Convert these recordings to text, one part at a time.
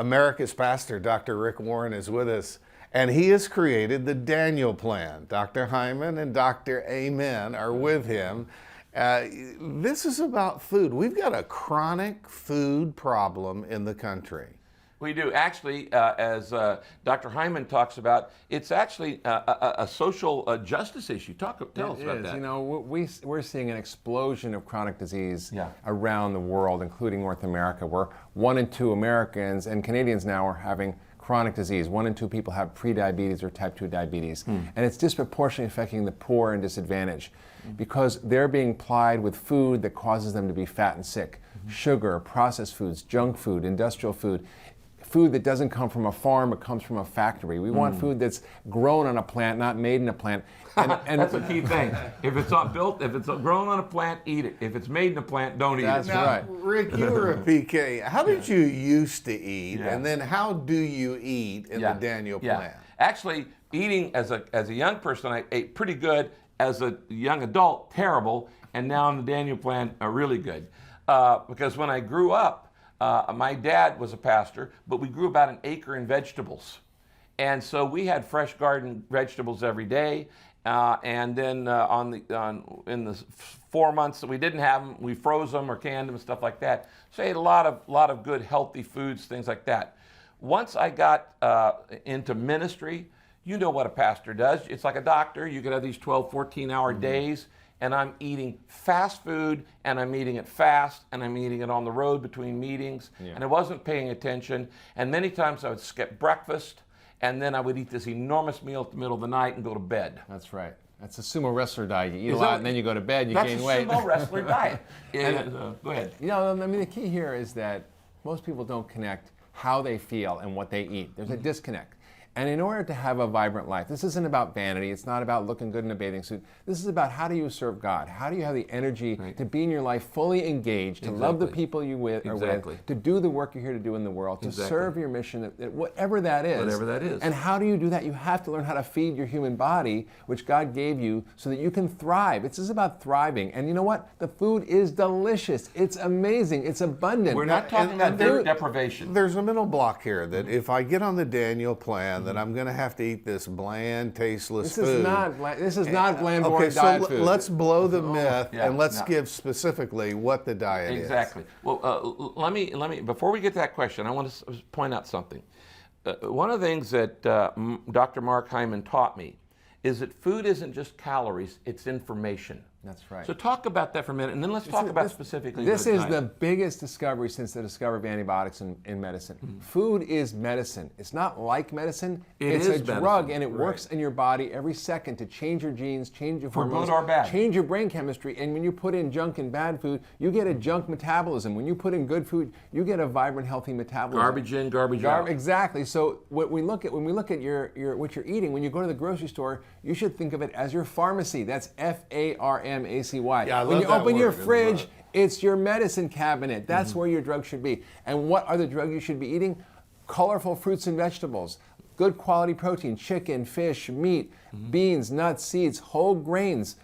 America's pastor, Dr. Rick Warren, is with us, and he has created the Daniel Plan. Dr. Hyman and Dr. Amen are with him. This is about food. We've got a chronic food problem in the country. We do. Actually, as Dr. Hyman talks about, it's actually a social justice issue. Tell us about that. You know, we're seeing an explosion of chronic disease around the world, including North America, where 1 in 2 Americans and Canadians now are having chronic disease. 1 in 2 people have prediabetes or type 2 diabetes. And it's disproportionately affecting the poor and disadvantaged because they're being plied with food that causes them to be fat and sick. Sugar, processed foods, junk food, industrial food. Food that doesn't come from a farm, but comes from a factory. We want food that's grown on a plant, not made in a plant. And that's a key thing. If it's not built, if it's grown on a plant, eat it. If it's made in a plant, don't eat That's it. Now, right. Rick, you were a PK. How did you used to eat, and then how do you eat in the Daniel Plan? Actually, eating as a young person, I ate pretty good. As a young adult, terrible. And now in the Daniel Plan, really good. Because when I grew up, my dad was a pastor, but we grew about an acre in vegetables. And so we had fresh garden vegetables every day. And then in the 4 months that we didn't have them, we froze them or canned them and stuff like that. So I ate a lot of good, healthy foods, things like that. Once I got into ministry, you know what a pastor does. It's like a doctor. You could have these 12, 14-hour days. And I'm eating fast food, and I'm eating it fast, and I'm eating it on the road between meetings, and I wasn't paying attention. And many times I would skip breakfast, and then I would eat this enormous meal at the middle of the night and go to bed. That's right. That's a sumo wrestler diet. You eat a lot, and then you go to bed, and you gain weight. That's a sumo wrestler diet. Go ahead. You know, I mean, the key here is that most people don't connect how they feel and what they eat. There's a disconnect. And in order to have a vibrant life, this isn't about vanity. It's not about looking good in a bathing suit. This is about how do you serve God? How do you have the energy to be in your life fully engaged, to love the people you are with, to do the work you're here to do in the world, to serve your mission, whatever that is. Whatever that is. And how do you do that? You have to learn how to feed your human body, which God gave you, so that you can thrive. This is about thriving. And you know what? The food is delicious. It's amazing. It's abundant. We're not talking about deprivation. There's a middle block here that if I get on the Daniel Plan, that I'm going to have to eat this bland, tasteless food. This is not bland, boring diet food. Let's blow the myth and let's give specifically what the diet is. Exactly. Well, let me before we get to that question, I want to point out something. One of the things that Dr. Mark Hyman taught me is that food isn't just calories; it's information. That's right. So talk about that for a minute, and then let's talk about specifically. This is the biggest discovery since the discovery of antibiotics in medicine. Food is medicine. It's not like medicine. It's a drug, and it works in your body every second to change your genes, change your hormones, good or bad. change your brain chemistry. And when you put in junk and bad food, you get a junk metabolism. When you put in good food, you get a vibrant, healthy metabolism. Garbage in, garbage out. Exactly. So when we look at your what you're eating, when you go to the grocery store, you should think of it as your pharmacy. That's FARMACY. Yeah, when you open your fridge, it's your medicine cabinet. That's where your drug should be. And what are the drugs you should be eating? Colorful fruits and vegetables, good quality protein, chicken, fish, meat, beans, nuts, seeds, whole grains.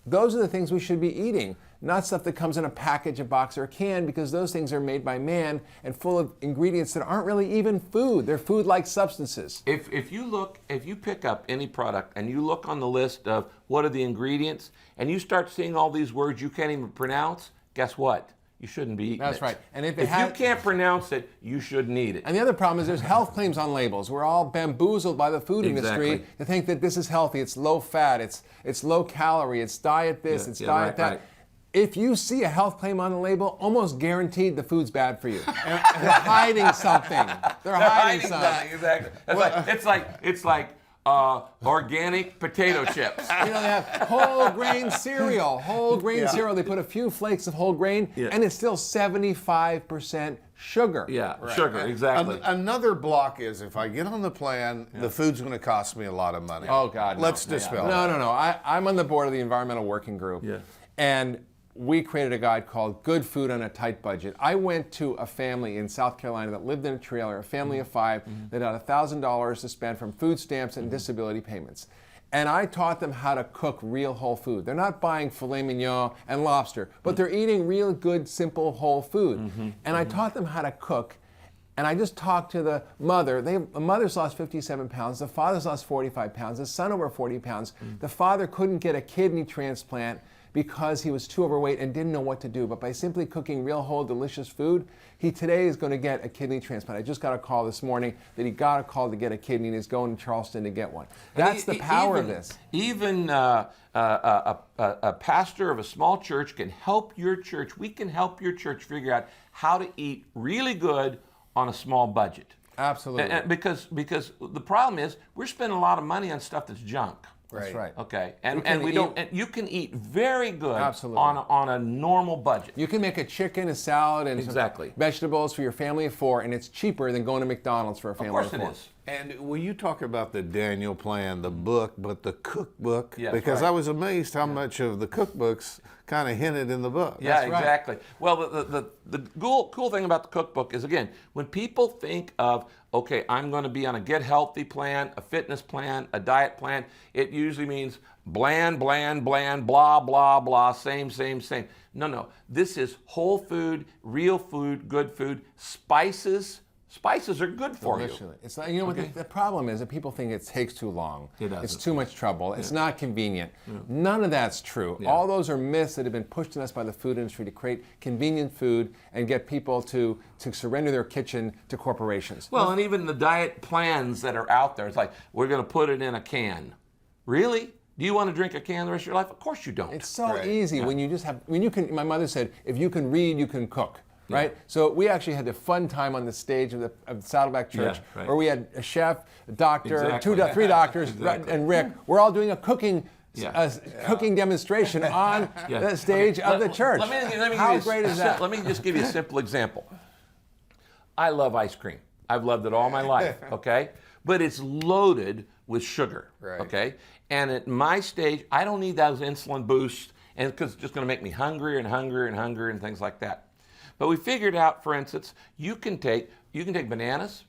Those are the things we should be eating, not stuff that comes in a package, a box, or a can, because those things are made by man and full of ingredients that aren't really even food. They're food-like substances. If you pick up any product and you look on the list of what are the ingredients, and you start seeing all these words you can't even pronounce, guess what? You shouldn't be eating it. That's right. And if you can't pronounce it, you shouldn't eat it. And the other problem is there's health claims on labels. We're all bamboozled by the food industry to think that this is healthy, it's low fat, it's low calorie, it's diet this, it's diet that. Right. If you see a health claim on the label, almost guaranteed the food's bad for you. They're hiding something. They're hiding something. Exactly. It's like organic potato chips. You know, they have whole grain cereal. Cereal. They put a few flakes of whole grain, and it's still 75% sugar. Yeah, sugar, exactly. Another block is if I get on the plan, the food's going to cost me a lot of money. Oh, God, no. Let's dispel that. No. I'm on the board of the Environmental Working Group. Yeah. And we created a guide called Good Food on a Tight Budget. I went to a family in South Carolina that lived in a trailer, a family of 5, that had $1,000 to spend from food stamps and disability payments. And I taught them how to cook real whole food. They're not buying filet mignon and lobster, but they're eating real good, simple whole food. And I taught them how to cook. And I just talked to the mother. The mother's lost 57 pounds. The father's lost 45 pounds. The son over 40 pounds. The father couldn't get a kidney transplant because he was too overweight and didn't know what to do. But by simply cooking real, whole, delicious food, he today is going to get a kidney transplant. I just got a call this morning that he got a call to get a kidney and he's going to Charleston to get one. That's the power of this. Even a pastor of a small church can help your church. We can help your church figure out how to eat really good on a small budget. Absolutely. And because the problem is we're spending a lot of money on stuff that's junk. That's right. Okay, and you can eat very good on a normal budget. You can make a chicken, a salad, and some vegetables for your family of 4, and it's cheaper than going to McDonald's for a family of 4. Of course it is. And when you talk about the Daniel plan, the book, but the cookbook, because right. I was amazed how much of the cookbooks kind of hinted in the book. Yeah, that's exactly. Right. Well, the cool thing about the cookbook is, again, when people think of, okay, I'm going to be on a get healthy plan, a fitness plan, a diet plan, it usually means bland, bland, bland, blah, blah, blah, same. No. This is whole food, real food, good food, spices. Spices are good for you. It's not, you know what the problem is that people think it takes too long. It's too much trouble. It's not convenient. None of that's true. All those are myths that have been pushed on us by the food industry to create convenient food and get people to surrender their kitchen to corporations. Well, and even the diet plans that are out there, it's like, we're going to put it in a can. Really? Do you want to drink a can the rest of your life? Of course you don't. It's so easy when you just have, my mother said, if you can read, you can cook. Right? So we actually had a fun time on the stage of the Saddleback Church where we had a chef, a doctor, 3 doctors, and Rick. We're all doing a cooking cooking demonstration on the stage of the church. How great is that? Let me just give you a simple example. I love ice cream. I've loved it all my life, okay? But it's loaded with sugar, okay? And at my stage, I don't need those insulin boosts, and because it's just going to make me hungrier and hungrier and hungrier and things like that. But we figured out, for instance, you can take bananas,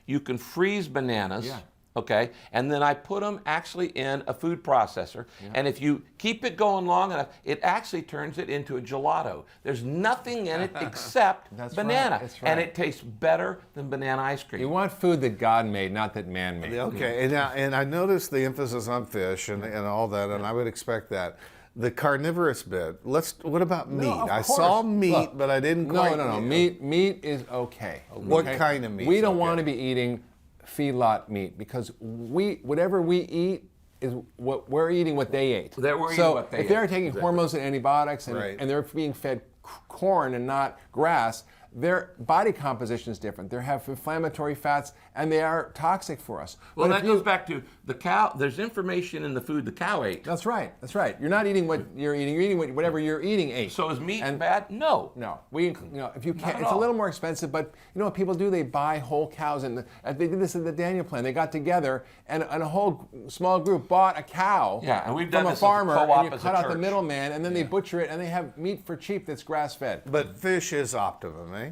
you can freeze bananas, okay, and then I put them actually in a food processor, and if you keep it going long enough, it actually turns it into a gelato. There's nothing in it except banana, and it tastes better than banana ice cream. You want food that God made, not that man made. Okay, and I noticed the emphasis on fish and all that, and I would expect that. The carnivorous bit. What about meat? I saw meat, but I didn't quite. No. Meat is okay. What kind of meat? We don't want to be eating feedlot meat because whatever we eat is what we're eating. What they ate. So if they're taking hormones and antibiotics and they're being fed corn and not grass, their body composition is different. They have inflammatory fats, and they are toxic for us. Well, that goes back to the cow. There's information in the food the cow ate. That's right. You're not eating what you're eating. You're eating whatever you're eating ate. So is meat bad? No. If you can, it's a little more expensive. But you know what people do? They buy whole cows, and they did this in the Daniel plan. They got together, and a whole small group bought a cow and we've done from this a farmer, as a co-op and you as cut a out church. the middleman, and then they butcher it, and they have meat for cheap that's grass-fed. But fish is optimum, eh?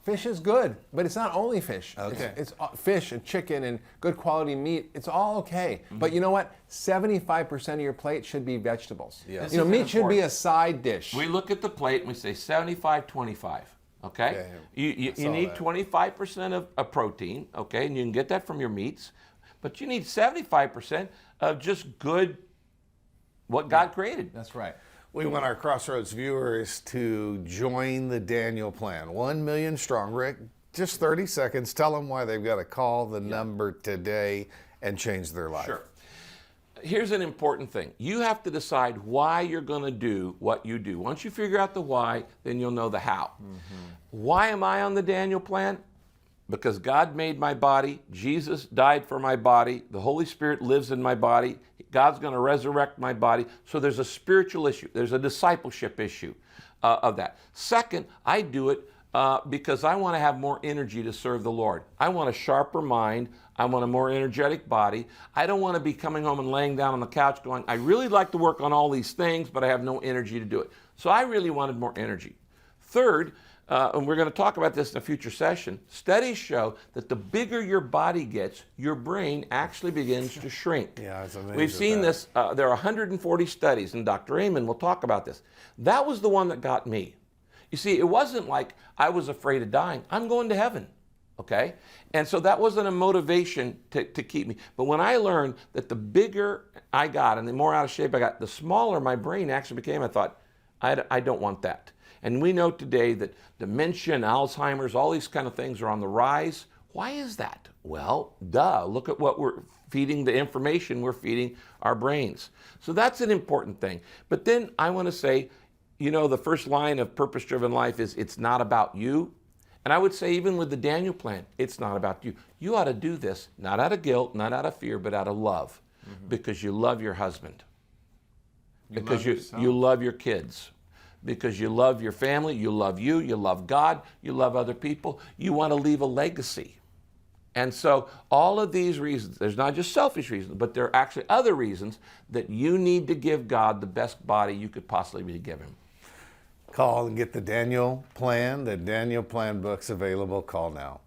Fish is good, but it's not only fish. Okay. It's fish and chicken and good quality meat. It's all okay. But you know what? 75% of your plate should be vegetables. Yes. Meat should be a side dish. We look at the plate and we say 75-25. Okay? You need 25% of protein, okay? And you can get that from your meats. But you need 75% of just good, what God created. That's right. We want our Crossroads viewers to join the Daniel plan. 1 million strong. Rick, just 30 seconds. Tell them why they've got to call the number today and change their life. Sure. Here's an important thing. You have to decide why you're going to do what you do. Once you figure out the why, then you'll know the how. Why am I on the Daniel plan? Because God made my body. Jesus died for my body. The Holy Spirit lives in my body. God's going to resurrect my body. So there's a spiritual issue. There's a discipleship issue of that. Second, I do it because I want to have more energy to serve the Lord. I want a sharper mind. I want a more energetic body. I don't want to be coming home and laying down on the couch going, I really like to work on all these things, but I have no energy to do it. So I really wanted more energy. Third, and we're going to talk about this in a future session, studies show that the bigger your body gets, your brain actually begins to shrink. Yeah, it's amazing. We've seen this. There are 140 studies, and Dr. Hyman will talk about this. That was the one that got me. You see, it wasn't like I was afraid of dying. I'm going to heaven. okay? And so that wasn't a motivation to keep me. But when I learned that the bigger I got and the more out of shape I got, the smaller my brain actually became, I thought, I don't want that. And we know today that dementia and Alzheimer's, all these kind of things are on the rise. Why is that? Well, duh, look at what we're feeding, the information we're feeding our brains. So that's an important thing. But then I want to say, you know, the first line of purpose-driven life is, it's not about you. And I would say even with the Daniel plan, it's not about you. You ought to do this, not out of guilt, not out of fear, but out of love. Because you love your husband. Because you love your kids. Because you love your family, you love you love God, you love other people. You want to leave a legacy. And so all of these reasons, there's not just selfish reasons, but there are actually other reasons that you need to give God the best body you could possibly give him. Call and get the Daniel Plan. The Daniel Plan book's available. Call now.